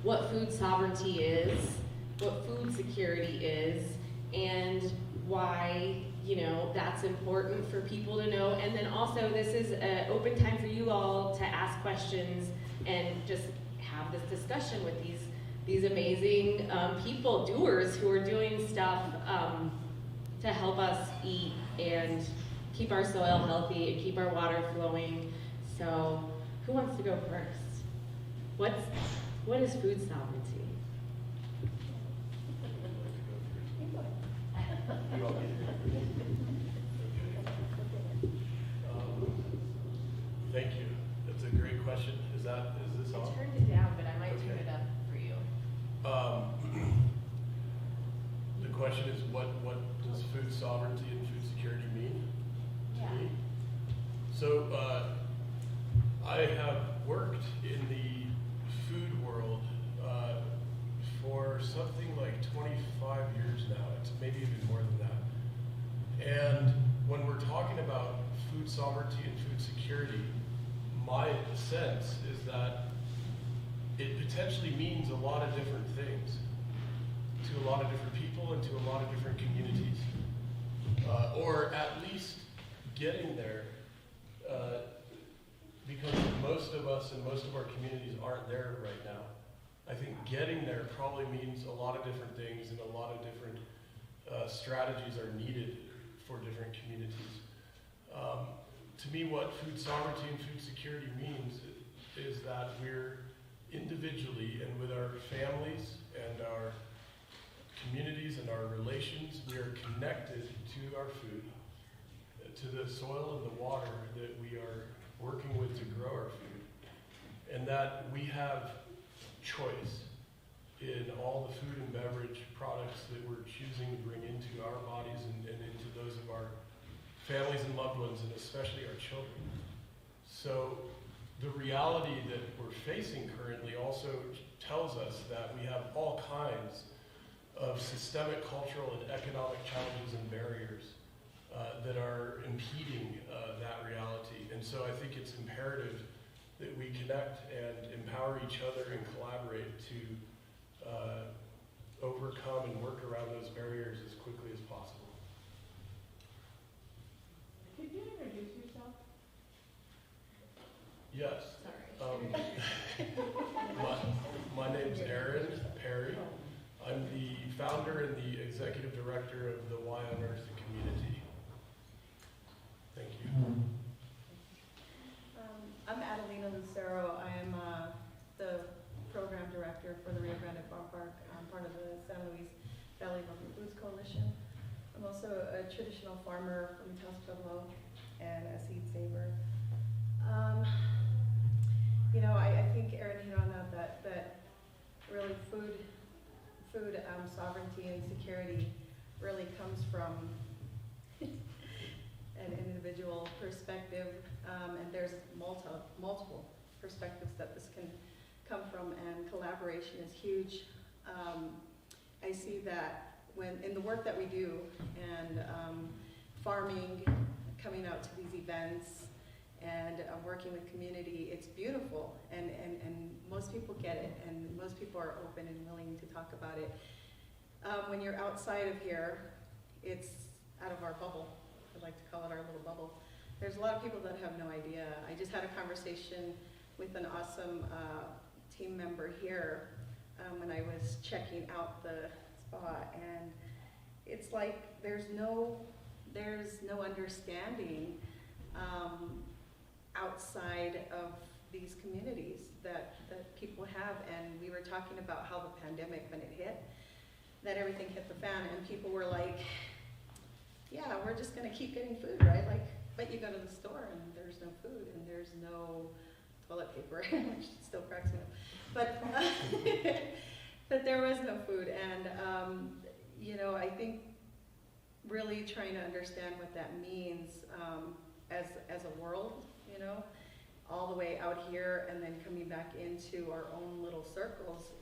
what food sovereignty is, what food security is, and why, you know, that's important for people to know. And then also, this is an open time for you all to ask questions and just have this discussion with these amazing people, doers, who are doing stuff to help us eat and keep our soil healthy and keep our water flowing. So, who wants to go first? What is food sovereignty? Thank you. That's a great question. Is this on? I turned it down, but I might turn it up for you. The question is, what does food sovereignty and food security mean to me? So I have worked in the food world for something like 25 years now. It's maybe even more than that. And when we're talking about food sovereignty and food security, my sense is that it potentially means a lot of different things to a lot of different people and to a lot of different communities. Or at least getting there, because most of us and most of our communities aren't there right now. I think getting there probably means a lot of different things, and a lot of different strategies are needed for different communities. To me, what food sovereignty and food security means is that we're individually and with our families and our communities and our relations, we are connected to our food, to the soil and the water that we are working with to grow our food, and that we have choice in all the food and beverage products that we're choosing to bring into our bodies and into those of our families and loved ones, and especially our children. So the reality that we're facing currently also tells us that we have all kinds of systemic, cultural, and economic challenges and barriers that are impeding that reality. And so I think it's imperative that we connect and empower each other and collaborate to overcome and work around those barriers as quickly as possible. Could you introduce yourself? Yes. Sorry. My name's Aaron Perry. I'm the founder and the executive director of the Y on Earth community. Thank you. I'm Addelina Lucero. I am the program director for the Rio Grande Farm Park. I'm part of the San Luis Valley Local Foods Coalition. I'm also a traditional farmer from Taos and a seed saver. You know, I think Aaron hit on that really food sovereignty and security really comes from an individual perspective, and there's multiple perspectives that this can come from, and collaboration is huge. I see that when in the work that we do, and farming, coming out to these events, and working with community, it's beautiful, and most people get it, and most people are open and willing to talk about it. When you're outside of here, it's out of our bubble. I like to call it our little bubble. There's a lot of people that have no idea. I just had a conversation with an awesome team member here when I was checking out the spot, and it's like there's no understanding outside of these communities that people have. And we were talking about how the pandemic, when it hit, that everything hit the fan, and people were like, yeah, we're just gonna keep getting food, right? Like, but you go to the store and there's no food and there's no toilet paper, which still cracks me up. But but there was no food, and you know, I think really trying to understand what that means as a world, you know, all the way out here and then coming back into our own little circles.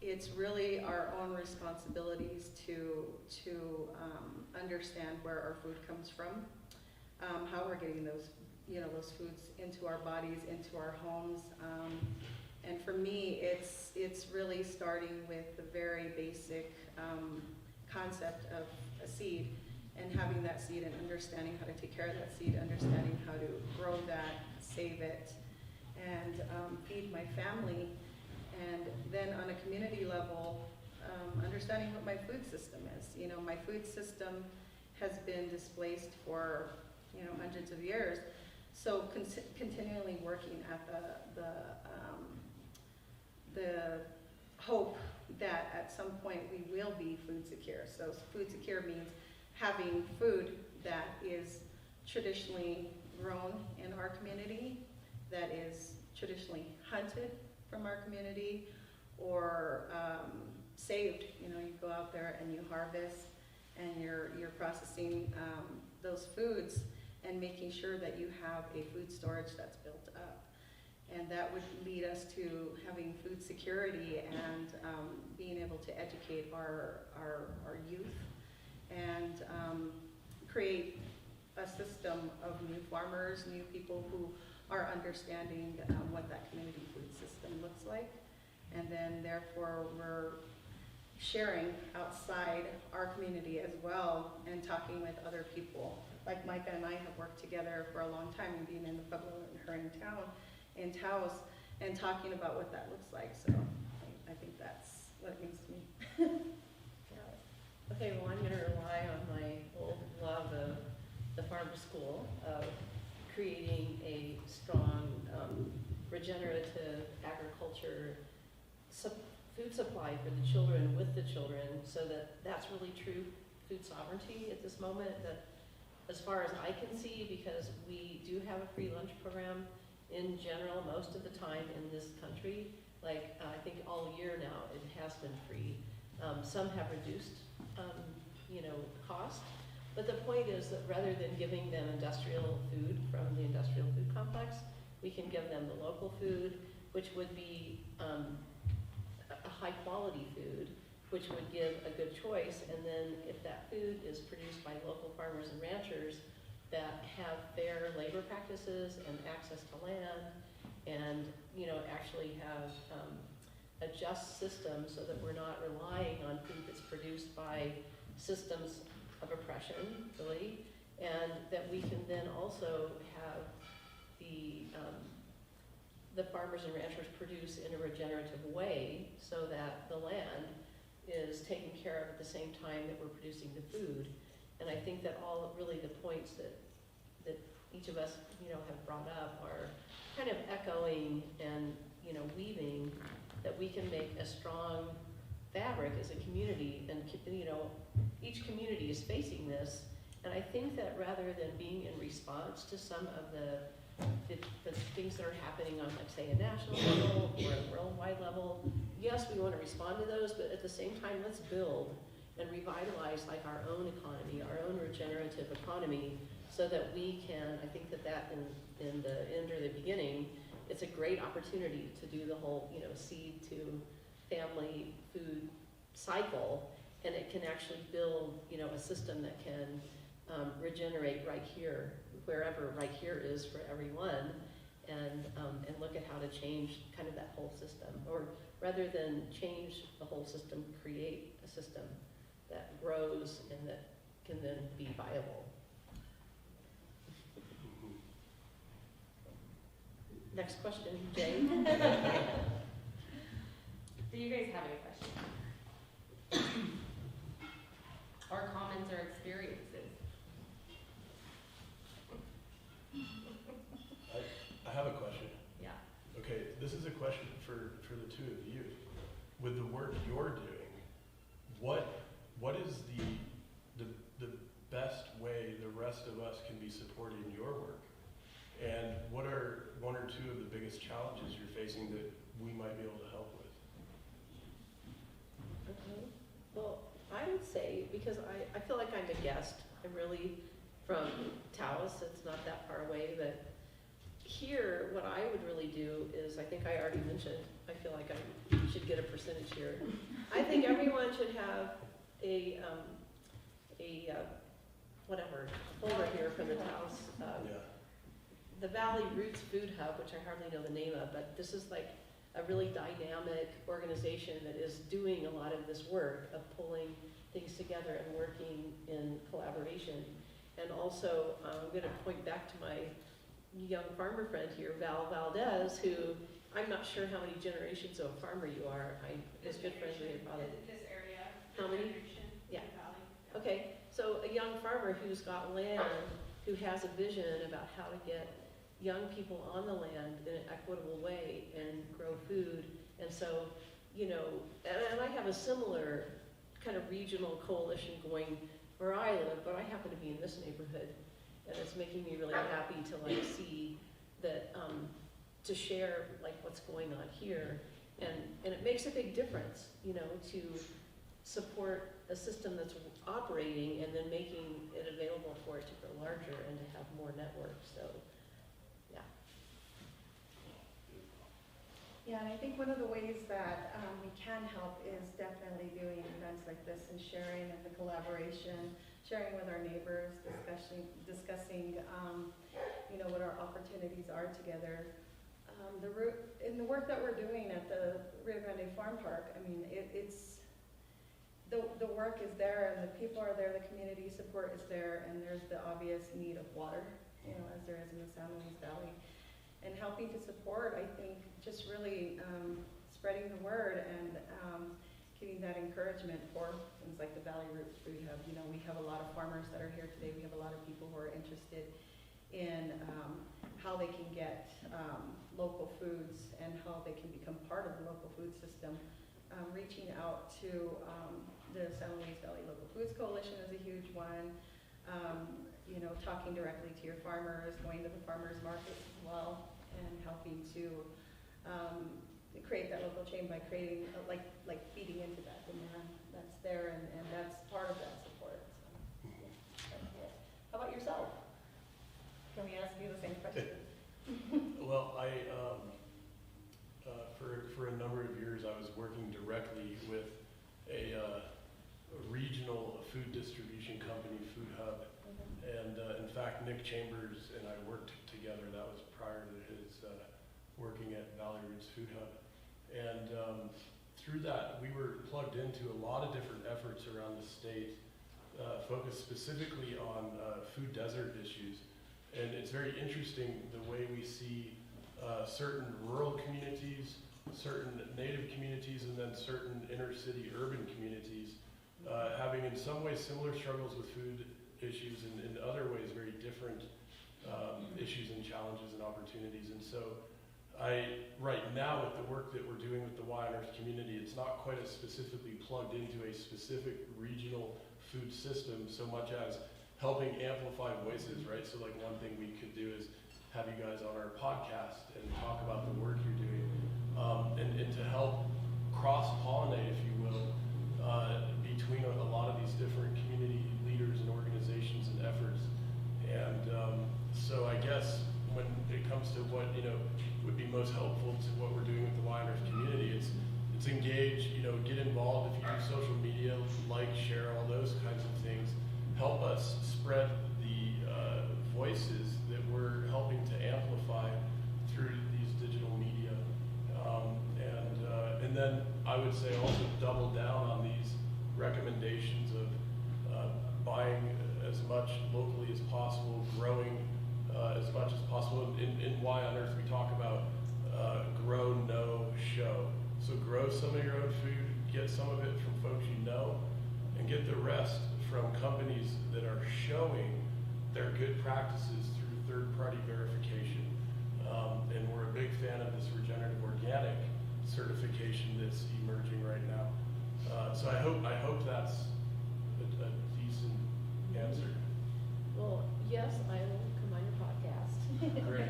It's really our own responsibilities to understand where our food comes from, how we're getting those, you know, those foods into our bodies, into our homes, And for me, it's really starting with the very basic concept of a seed, and having that seed and understanding how to take care of that seed, understanding how to grow that, save it, and feed my family. And then on a community level, understanding what my food system is. You know, my food system has been displaced for, you know, hundreds of years. So continually working at the hope that at some point we will be food secure. So food secure means having food that is traditionally grown in our community, that is traditionally hunted from our community, or saved. You know, you go out there and you harvest, and you're processing those foods and making sure that you have a food storage that's built up. And that would lead us to having food security and being able to educate our youth and create a system of new farmers, new people who are understanding what that community food system looks like. And then therefore we're sharing outside our community as well, and talking with other people. Like Micah and I have worked together for a long time, and being in the Pueblo and her in town, in Taos, and talking about what that looks like. So I think that's what it means to me. Okay, well, I'm going to rely on my old love of the farm to school, of creating a strong regenerative agriculture food supply for the children, with the children, so that's really true food sovereignty at this moment. That, as far as I can see, because we do have a free lunch program in general most of the time in this country. Like I think all year now it has been free. Some have reduced, you know, cost. But the point is that rather than giving them industrial food from the industrial food complex, we can give them the local food, which would be a high quality food, which would give a good choice. And then if that food is produced by local farmers and ranchers that have fair labor practices and access to land, and, you know, actually have a just system, so that we're not relying on food that's produced by systems of oppression, really, and that we can then also have the farmers and ranchers produce in a regenerative way, so that the land is taken care of at the same time that we're producing the food. And I think that all really the points that each of us, you know, have brought up are kind of echoing and, you know, weaving that we can make a strong fabric as a community. And, you know, each community is facing this. And I think that rather than being in response to some of the things that are happening on, like, say, a national level or a worldwide level, yes, we want to respond to those, but at the same time, let's build and revitalize, like, our own economy, our own regenerative economy, so that we can, I think that in the end or the beginning, it's a great opportunity to do the whole, you know, seed to family food cycle, and it can actually build, you know, a system that can regenerate right here, wherever right here is for everyone, and look at how to change kind of that whole system, or rather than change the whole system, create a system that grows and that can then be viable. Next question, Jay. Do you guys have any questions? Or comments or experiences? I have a question. Yeah. Okay, this is a question for the two of you. With the work you're doing, what is the best way the rest of us can be supporting your work? And what are one or two of the biggest challenges you're facing that we might be able to help with? Okay. Well, I would say, because I feel like I'm a guest, I'm really from Taos, it's not that far away, but here, what I would really do is, I think I already mentioned, I feel like I should get a percentage here. I think everyone should have a folder here from the Taos, the Valley Roots Food Hub, which I hardly know the name of, but this is like a really dynamic organization that is doing a lot of this work of pulling things together and working in collaboration. And also, I'm going to point back to my young farmer friend here, Val Valdez, who I'm not sure how many generations of a farmer you are. I was good friends with your father. This area. How many? Yeah. Okay, so a young farmer who's got land, who has a vision about how to get young people on the land in an equitable way and grow food. And so, you know, and I have a similar kind of regional coalition going where I live, but I happen to be in this neighborhood. And it's making me really happy to like see that, to share like what's going on here. And it makes a big difference, you know, to support a system that's operating and then making it available for it to grow larger and to have more networks. So, yeah. Yeah, and I think one of the ways that we can help is definitely doing events like this and sharing and the collaboration, sharing with our neighbors, discussing you know, what our opportunities are together. In the work that we're doing at the Rio Grande Farm Park, I mean, it's the work is there and the people are there, the community support is there, and there's the obvious need of water, you know, as there is in the San Luis Valley. And helping to support, I think, just really spreading the word and giving that encouragement for things like the Valley Roots Food Hub. You know, we have a lot of farmers that are here today. We have a lot of people who are interested in how they can get local foods and how they can become part of the local food system. Reaching out to the San Luis Valley Local Foods Coalition is a huge one. You know, talking directly to your farmers, going to the farmers markets as well, and helping to create that local chain by creating, like feeding into that demand that's there, and that's part of that support. So, yeah. How about yourself? Can we ask you the same question? Well, for a number of years, I was working directly with a regional food distribution company, Food Hub. And in fact, Nick Chambers and I worked together. That was prior to his working at Valley Roots Food Hub. And through that, we were plugged into a lot of different efforts around the state, focused specifically on food desert issues. And it's very interesting the way we see certain rural communities, certain native communities, and then certain inner city urban communities having in some ways similar struggles with food issues, and in other ways very different issues and challenges and opportunities. And so right now with the work that we're doing with the Y on Earth community, it's not quite as specifically plugged into a specific regional food system so much as helping amplify voices, right? So like one thing we could do is have you guys on our podcast and talk about the work you're doing, and to help cross-pollinate, if you will, between a lot of these different community leaders and organizations and efforts. And so I guess when it comes to what, you know, would be most helpful to what we're doing with the Y on Earth community, it's engage, you know, get involved if you do social media, like, share, all those kinds of things. Help us spread the voices that we're helping to amplify through these digital media. And then I would say also double down on these recommendations of buying as much locally as possible, growing as much as possible. In Y on Earth, we talk about grow, know, show. So grow some of your own food, get some of it from folks you know, and get the rest from companies that are showing their good practices through third-party verification. And we're a big fan of this regenerative organic certification that's emerging right now. So I hope that's a decent answer. Well, yes, I will come on your podcast. Great.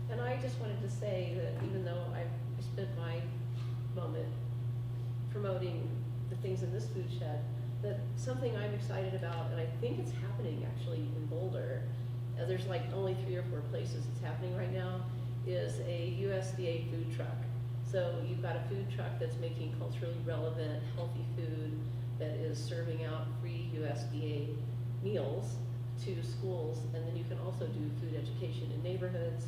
And I just wanted to say that even though I've spent my moment promoting the things in this food shed, that something I'm excited about, and I think it's happening actually in Boulder, there's like only 3 or 4 places it's happening right now, is a USDA food truck. So you've got a food truck that's making culturally relevant, healthy food that is serving out free USDA meals to schools, and then you can also do food education in neighborhoods,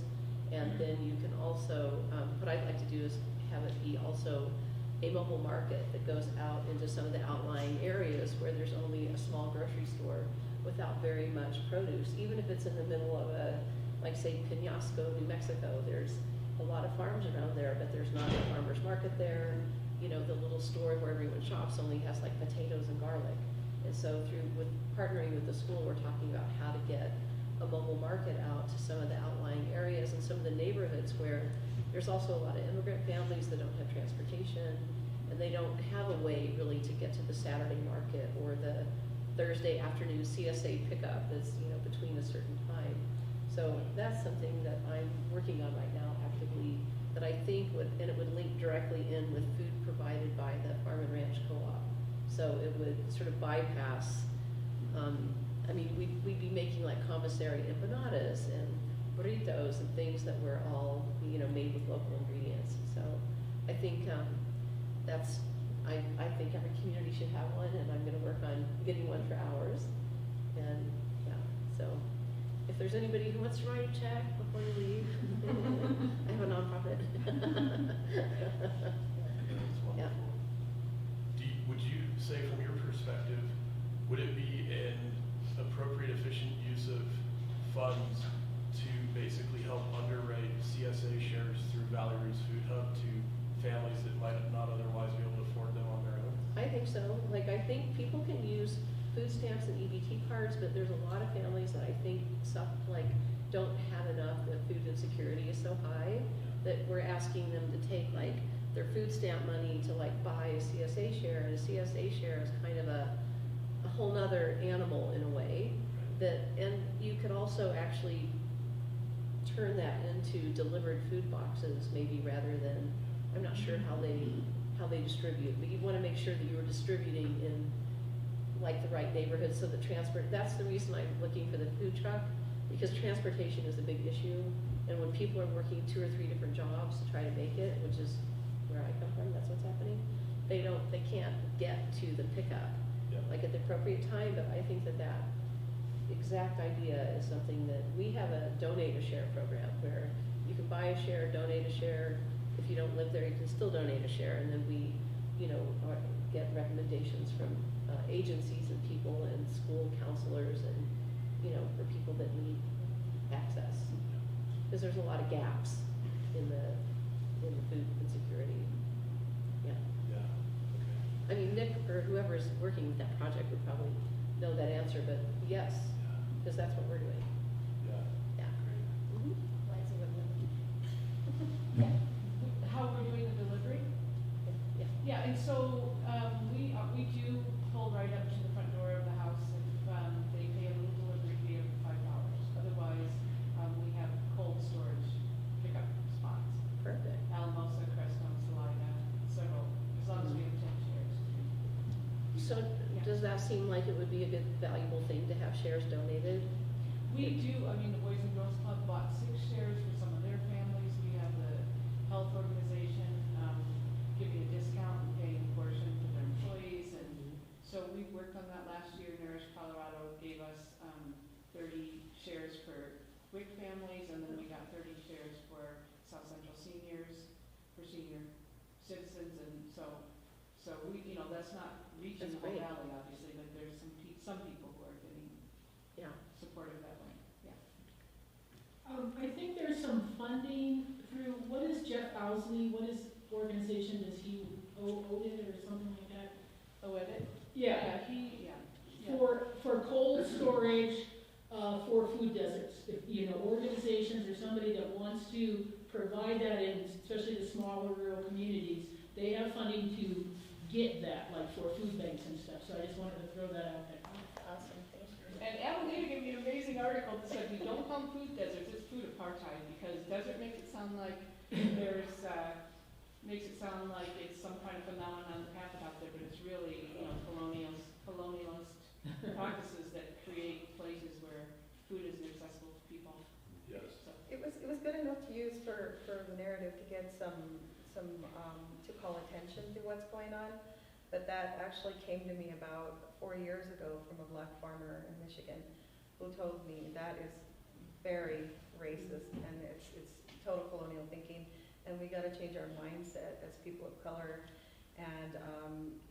and then you can also, what I'd like to do is have have it be also a mobile market that goes out into some of the outlying areas where there's only a small grocery store without very much produce. Even if it's in the middle of a, like say Penasco, New Mexico, there's a lot of farms around there, but there's not a farmer's market there. You know, the little store where everyone shops only has like potatoes and garlic. And so with partnering with the school, we're talking about how to get a mobile market out to some of the outlying areas and some of the neighborhoods where there's also a lot of immigrant families that don't have transportation, and they don't have a way really to get to the Saturday market or the Thursday afternoon CSA pickup that's, you know, between a certain time. So that's something that I'm working on right now actively, that I think would, and it would link directly in with food provided by the Farm and Ranch Co-op. So it would sort of bypass, I mean, we'd be making like commissary empanadas and burritos and things that were all, you know, made with local ingredients. So I think I think every community should have one, and I'm going to work on getting one for ours. And yeah, so if there's anybody who wants to write a check before you leave, I have a nonprofit. Yeah. Would you say, from your perspective, would it be an appropriate, efficient use of funds to basically help underwrite CSA shares through Valley Root's Food Hub to families that might not otherwise be able to afford them on their own? I think so. Like, I think people can use food stamps and EBT cards, but there's a lot of families that I think don't have enough. The food insecurity is so high that we're asking them to take like their food stamp money to like buy a CSA share, and a CSA share is kind of a whole nother animal in a way. And you could also actually turn that into delivered food boxes, maybe, rather than, I'm not sure how they distribute, but you want to make sure that you are distributing in like the right neighborhood, so that that's the reason I'm looking for the food truck, because transportation is a big issue. And when people are working 2 or 3 different jobs to try to make it, which is where I come from, that's what's happening, they can't get to the pickup like at the appropriate time. But I think that exact idea is something that we have a donate a share program where you can buy a share, donate a share. If you don't live there, you can still donate a share, and then we, you know, get recommendations from agencies and people and school counselors, and, you know, for people that need access, because there's a lot of gaps in the food insecurity. Yeah. Yeah. Okay. I mean, Nick or whoever's working with that project would probably know that answer, but yes, because that's what we're doing. Yeah. Yeah. Great. How we're doing the delivery? Yeah. Yeah, and so we do pull right up to the front door of the house if they pay a little delivery fee of $5. Otherwise, we have cold storage pickup spots. Perfect. Alamosa, Crestone, Salina, several, as long as we have 10 shares. So does that seem like it would be a good, valuable thing to have shares donated? We do, I mean, the Boys and Girls Club bought 6 shares for some of their families. We have the health organization giving a discount and paying a portion to their employees. And so we worked on that last year. Nourish Colorado gave us 30 shares for WIC families, and then we got 30 shares for South Central seniors, for senior citizens. And so we, you know, that's not reaching the whole valley, obviously, but there's some people who are getting supported that way. I think there's some funding through, what is Jeff Owsley, what organization does he, OED or something like that? OED? Yeah. Yeah. For cold storage, for food deserts. If, you know, organizations or somebody that wants to provide that in, especially the smaller rural communities, they have funding to get that, like for food banks and stuff. So I just wanted to throw that out there. Awesome, thank you. And Addelina gave me an amazing article that said, we don't call them food deserts, it's food apartheid, because desert makes it sound like makes it sound like it's some kind of phenomenon that happened out there, but it's really, you know, colonialist practices that create places where food is inaccessible to people. Yes. So, It was good enough to use for the narrative to get some to call attention to what's going on, but that actually came to me about 4 years ago from a black farmer in Michigan who told me that is very racist and it's total colonial thinking, and and we gotta change our mindset as people of color and,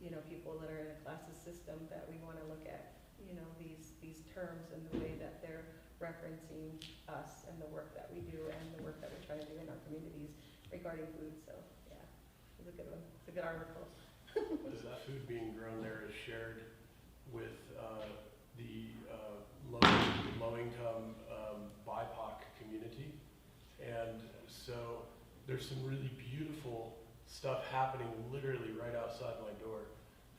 you know, people that are in a classes system, that we wanna look at, you know, these terms and the way that they're referencing us and the work that we do and the work that we're trying to do in our communities regarding food. So, yeah, it's a good one. It's a good article. Is that food being grown there is shared with the low-income BIPOC community? And so there's some really beautiful stuff happening literally right outside my door.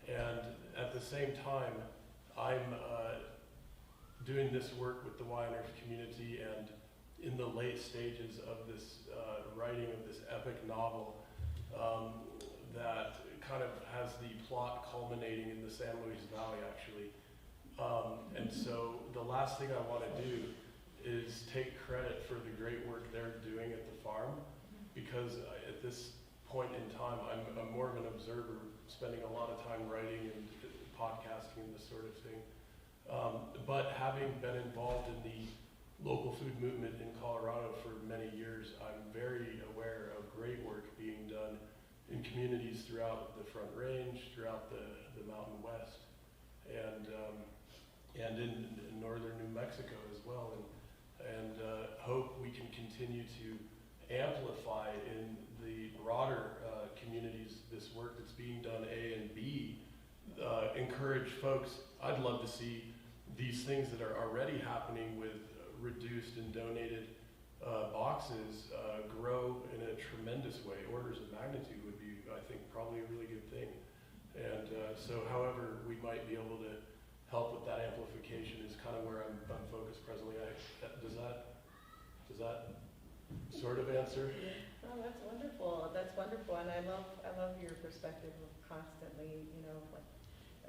And at the same time, I'm doing this work with the YNRF community and in the late stages of this writing of this epic novel that kind of has the plot culminating in the San Luis Valley, actually. And so the last thing I want to do is take credit for the great work they're doing at the farm, because at this point in time, I'm more of an observer, spending a lot of time writing and podcasting and this sort of thing. But having been involved in the local food movement in Colorado for many years, I'm very aware of great work being done in communities throughout the Front Range, throughout the Mountain West, and in northern New Mexico as well, and hope we can continue to amplify in the broader communities this work that's being done, A, and B, encourage folks. I'd love to see these things that are already happening with reduced and donated boxes grow in a tremendous way. Orders of magnitude would be, I think, probably a really good thing. And so however we might be able to help with that amplification is kind of where I'm focused presently. Does that sort of answer? Oh, that's wonderful. That's wonderful. And I love your perspective of constantly, you know, like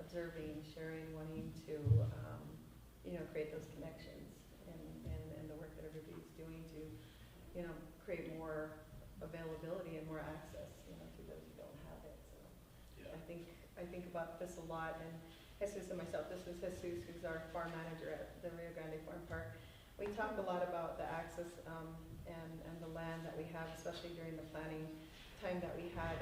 observing, sharing, wanting to, you know, create those connections and the work that everybody's doing to, you know, create more availability and more access, you know, to those who don't have it. So yeah. I think about this a lot, and Jesus and myself, this is Jesus, who's our farm manager at the Rio Grande Farm Park. We talk a lot about the access and the land that we have, especially during the planning time that we had,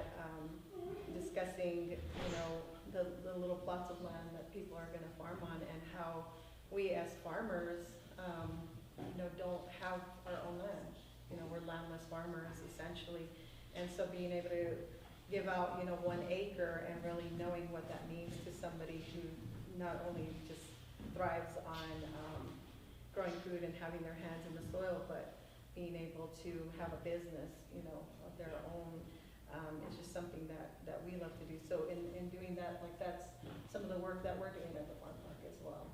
discussing, you know, the little plots of land that people are going to farm on, and how we as farmers, you know, don't have our own land. You know, we're landless farmers essentially, and so being able to give out, you know, 1 acre and really knowing what that means to somebody who not only just thrives on growing food and having their hands in the soil, but being able to have a business, you know, of their own. It's just something that we love to do. So in doing that, like, that's some of the work that we're doing at the farm park as well.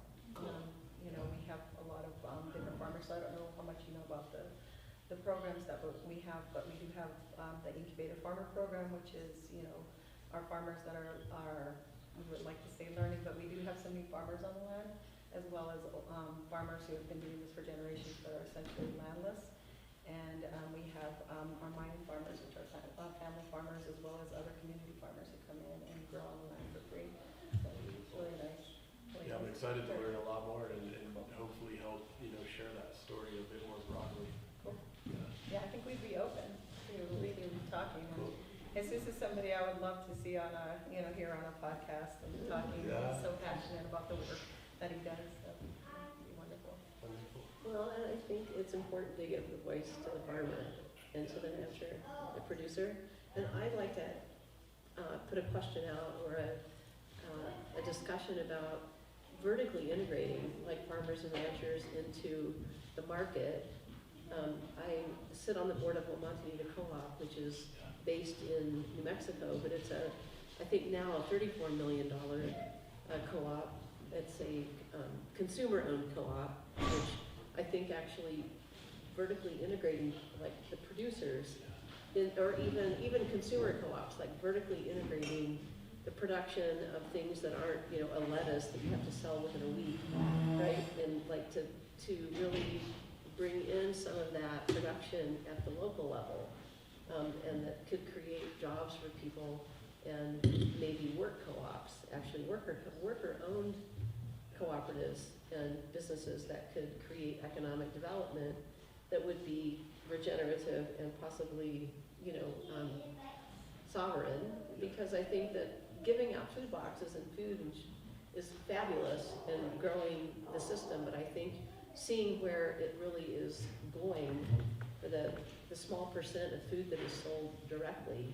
You know, we have a lot of different farmers, so I don't know how much you know about the programs that we have, but we do have the Incubator Farmer Program, which is, you know, our farmers that are we would like to say learning, but we do have some new farmers on the land, as well as farmers who have been doing this for generations that are essentially landless. And we have our mining farmers, which are family farmers, as well as other community farmers who come in and grow on the land for free. So it's really nice. Yeah, I'm excited to learn a lot more and hopefully help, you know, share that story a bit more broadly. Cool. Yeah, I think we'd be open to really talking. Cool. Jesus is somebody I would love to see on a, you know, here on a podcast and talking. Yeah. He's so passionate about the work that he does. So it'd be wonderful. Wonderful. Well, and I think it's important to give the voice to the farmer and to the rancher, the producer. And I'd like to put a question out, or a discussion about vertically integrating, like, farmers and ranchers into the market. I sit on the board of La Montanita Co-op, which is based in New Mexico, but it's I think now a $34 million co-op. It's a consumer-owned co-op, which I think actually vertically integrating, like, the producers, or even consumer co-ops, like vertically integrating the production of things that aren't, you know, a lettuce that you have to sell within a week, right? And like to really bring in some of that production at the local level, and that could create jobs for people, and maybe work co-ops, actually worker-owned cooperatives and businesses that could create economic development that would be regenerative and possibly, you know, sovereign, because I think that giving out food boxes and food is fabulous in growing the system, but I think seeing where it really is going for the small percent of food that is sold directly,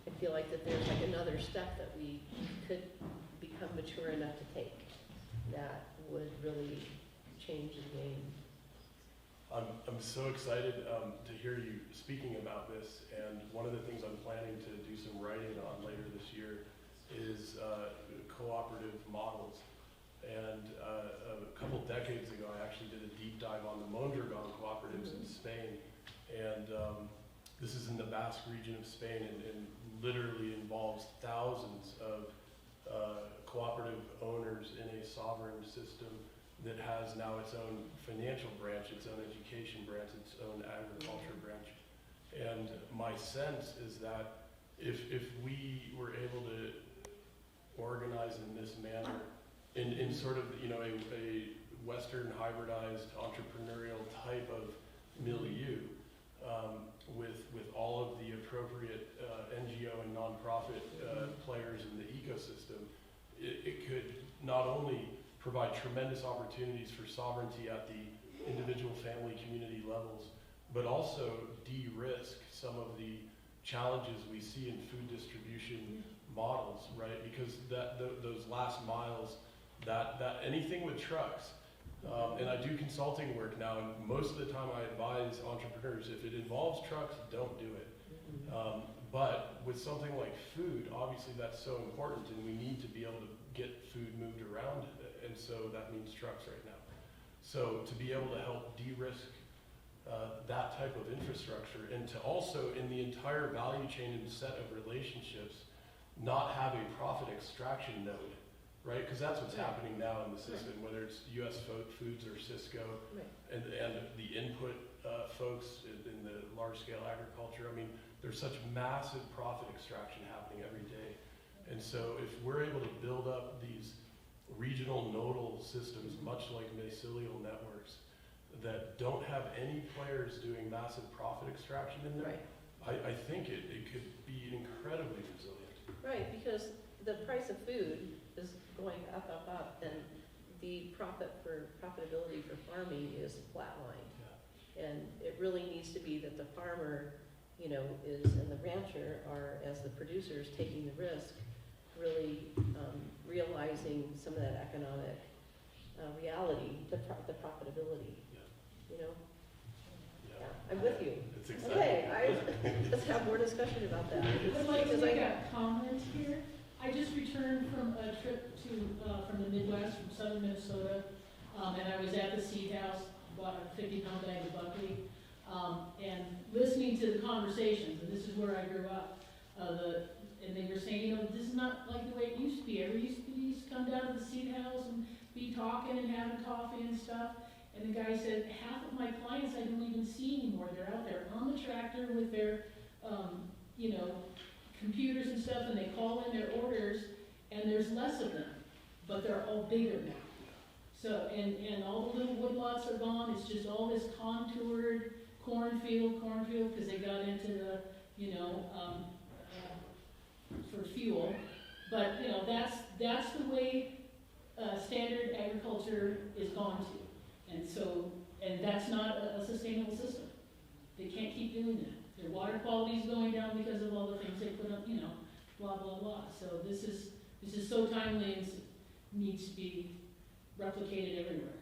I feel like that there's like another step that we could become mature enough to take that would really change the game. I'm so excited to hear you speaking about this, and one of the things I'm planning to do some writing on later this year is cooperative models. And a couple decades ago, I actually did a deep dive on the Mondragon cooperatives in Spain, and this is in the Basque region of Spain, and literally involves thousands of cooperative owners in a sovereign system that has now its own financial branch, its own education branch, its own agriculture branch. And my sense is that if we were able to organize in this manner, in sort of, you know, a Western hybridized entrepreneurial type of milieu, with all of the appropriate NGO and nonprofit players in the ecosystem, it could not only provide tremendous opportunities for sovereignty at the individual, family, community levels, but also de-risk some of the challenges we see in food distribution models, right? Because those last miles, that anything with trucks, and I do consulting work now, and most of the time I advise entrepreneurs, if it involves trucks, don't do it. But with something like food, obviously that's so important, and we need to be able to get food moved around, and so that means trucks right now. So to be able to help de-risk that type of infrastructure, and to also, in the entire value chain and set of relationships, not have a profit extraction node, right? Because that's what's happening now in the system, whether it's US Foods or Cisco, and the input folks in the large-scale agriculture. I mean, there's such massive profit extraction happening every day. And so if we're able to build up these regional nodal systems, much like mycelial networks, that don't have any players doing massive profit extraction in them, I think it could be incredibly resilient. Right, because the price of food is going up, and the profitability for farming is flatlined. Yeah. And it really needs to be that the farmer, you know, and the rancher are, as the producers, taking the risk, really realizing some of that economic reality, the profitability. Yeah. You know? Yeah. Yeah, I'm with you. It's exciting. Okay, let's have more discussion about that. I'd like to make a comment here. I just returned from a trip from the Midwest, from southern Minnesota, and I was at the Seed House, bought a 50-pound bag of buckwheat, and listening to the conversations, and this is where I grew up, and they were saying, you know, this is not like the way it used to be. Everyone used to come down to the Seed House and be talking and having coffee and stuff. And the guy said, half of my clients I don't even see anymore. They're out there on the tractor with their, you know, computers and stuff, and they call in their orders, and there's less of them, but they're all bigger now. So, and all the little woodlots are gone. It's just all this contoured cornfield, because they got into the, you know, for fuel. But, you know, that's the way standard agriculture is gone to. And so, and that's not a sustainable system. They can't keep doing that. Their water quality is going down because of all the things they put up, you know, blah, blah, blah. So this is so timely and needs to be replicated everywhere.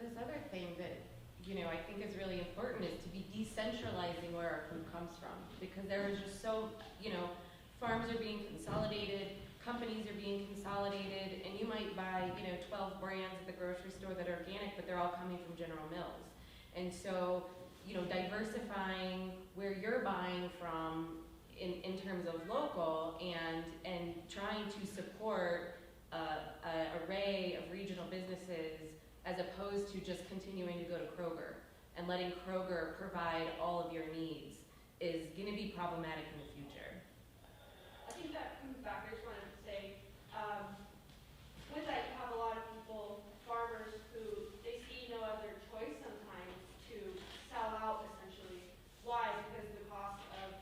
This other thing that, you know, I think is really important is to be decentralizing where our food comes from, because there is just so, you know, farms are being consolidated, companies are being consolidated, and you might buy, you know, 12 brands at the grocery store that are organic, but they're all coming from General Mills. And so, you know, diversifying where you're buying from in terms of local, and trying to support an array of regional businesses, as opposed to just continuing to go to Kroger and letting Kroger provide all of your needs, is going to be problematic in the future. I think that comes back, I just wanted to say, with that you have a lot of people, farmers, who they see no other choice sometimes to sell out essentially. Why? Because the cost of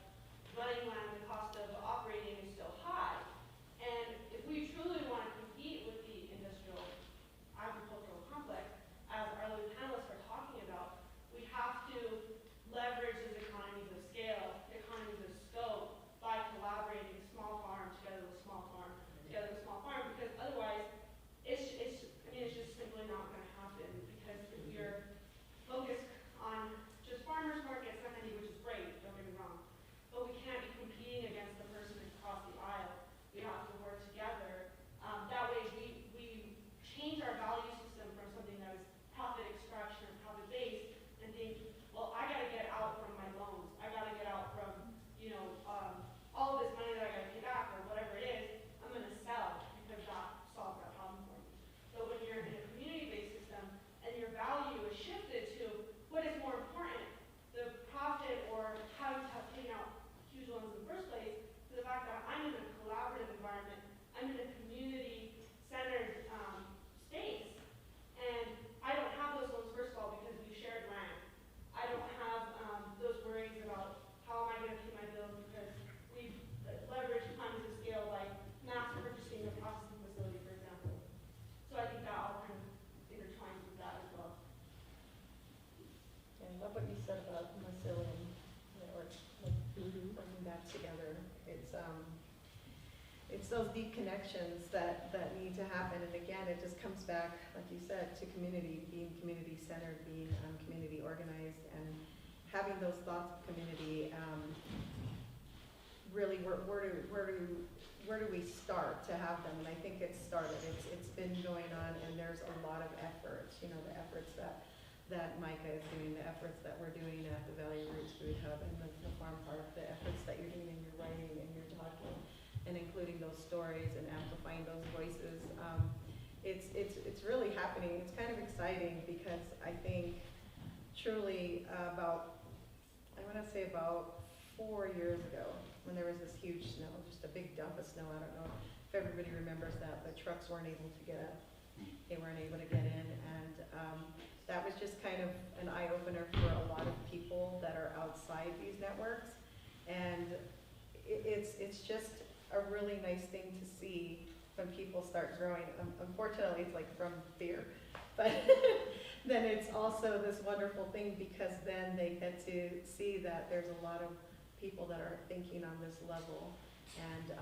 it's those deep connections that need to happen. And again, it just comes back, like you said, to community, being community-centered, being community organized, and having those thoughts of community. Really, where do we start to have them? And I think it's started. It's been going on, and there's a lot of efforts. You know, the efforts that Micah is doing, the efforts that we're doing at the Valley Roots Food Hub and the farm park, the efforts that you're doing in your writing and your talking, and including those stories and amplifying those voices. It's really happening. It's kind of exciting because I think truly about 4 years ago, when there was this huge snow, just a big dump of snow. I don't know if everybody remembers that, but trucks weren't able to get up. They weren't able to get in, and that was just kind of an eye-opener for a lot of people that are outside these networks. And it's just a really nice thing to see when people start growing. Unfortunately, it's like from fear, but then it's also this wonderful thing because then they get to see that there's a lot of people that are thinking on this level, and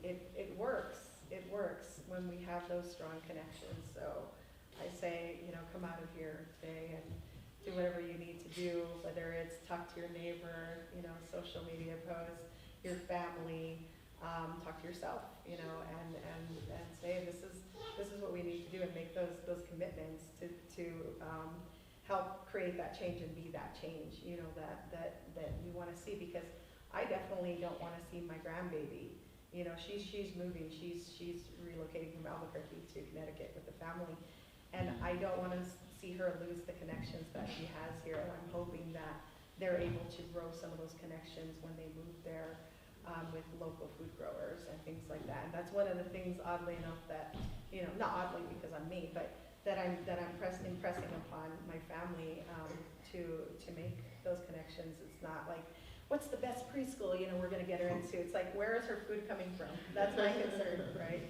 it works. It works when we have those strong connections. So I say, come out of here today and do whatever you need to do, whether it's talk to your neighbor, social media posts, your family, talk to yourself, and say this is what we need to do, and make those commitments to help create that change and be that change, that you want to see. Because I definitely don't want to see my grandbaby. She's moving. She's relocating from Albuquerque to Connecticut with the family, and I don't want to see her lose the connections that she has here. And I'm hoping that they're able to grow some of those connections when they move there with local food growers and things like that. And that's one of the things, oddly enough, that not oddly because I'm me, but that I'm impressing upon my family to make those connections. It's not like, what's the best preschool, we're going to get her into. It's like, where is her food coming from? That's my concern, right?